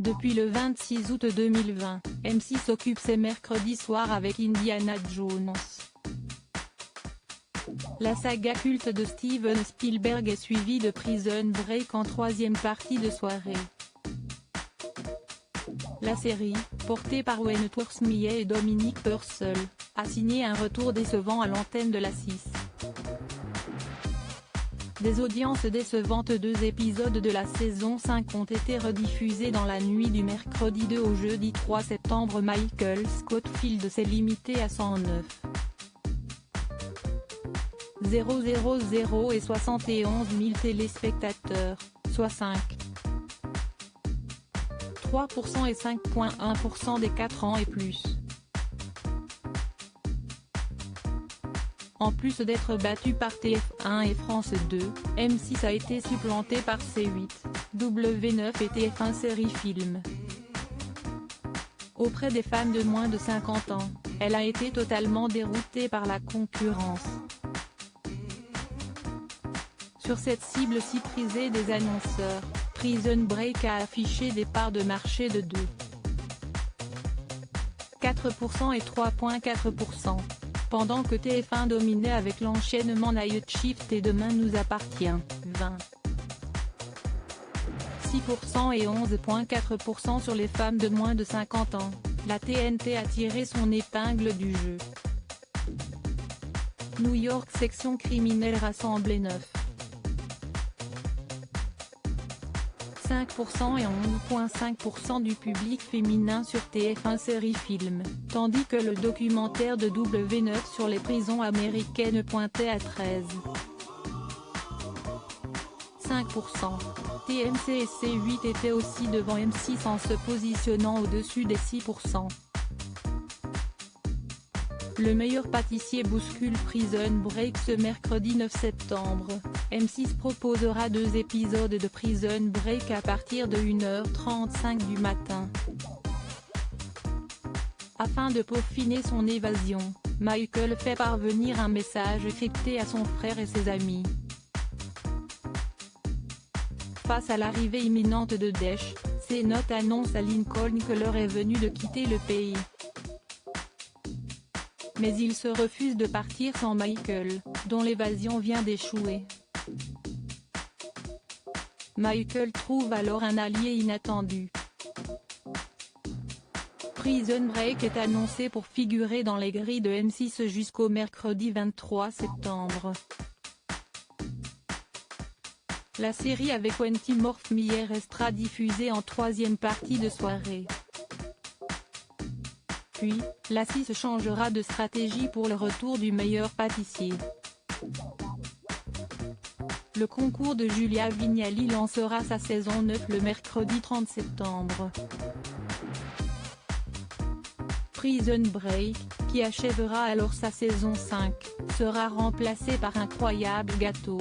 Depuis le 26 août 2020, M6 s'occupe ses mercredis soirs avec Indiana Jones. La saga culte de Steven Spielberg est suivie de Prison Break en troisième partie de soirée. La série, portée par Wentworth Miller et Dominic Purcell, a signé un retour décevant à l'antenne de la 6. Des audiences décevantes. 2 épisodes de la saison 5 ont été rediffusés dans la nuit du mercredi 2 au jeudi 3 septembre. Michael Scofield s'est limité à 109 000 et 71 000 téléspectateurs, soit 5,3% et 5,1% des 4 ans et plus. En plus d'être battu par TF1 et France 2, M6 a été supplanté par C8, W9 et TF1 Série Film. Auprès des fans de moins de 50 ans, elle a été totalement déroutée par la concurrence. Sur cette cible si prisée des annonceurs, Prison Break a affiché des parts de marché de 2,4% et 3,4%. Pendant que TF1 dominait avec l'enchaînement Night Shift et Demain nous appartient, 20,6% et 11,4% sur les femmes de moins de 50 ans, la TNT a tiré son épingle du jeu. New York section criminelle rassemblée 9,5% et 11,5% du public féminin sur TF1 Série Film, tandis que le documentaire de W9 sur les prisons américaines pointait à 13,5%. TMC et C8 étaient aussi devant M6 en se positionnant au-dessus des 6%. Le meilleur pâtissier bouscule Prison Break ce mercredi 9 septembre. M6 proposera 2 épisodes de Prison Break à partir de 1h35 du matin. Afin de peaufiner son évasion, Michael fait parvenir un message crypté à son frère et ses amis. Face à l'arrivée imminente de Daesh, ces notes annoncent à Lincoln que l'heure est venue de quitter le pays. Mais il se refuse de partir sans Michael, dont l'évasion vient d'échouer. Michael trouve alors un allié inattendu. Prison Break est annoncé pour figurer dans les grilles de M6 jusqu'au mercredi 23 septembre. La série avec Wentworth Miller restera diffusée en troisième partie de soirée. Puis, la 6 changera de stratégie pour le retour du meilleur pâtissier. Le concours de Julia Vignali lancera sa saison 9 le mercredi 30 septembre. Prison Break, qui achèvera alors sa saison 5, sera remplacé par Incroyable Gâteau.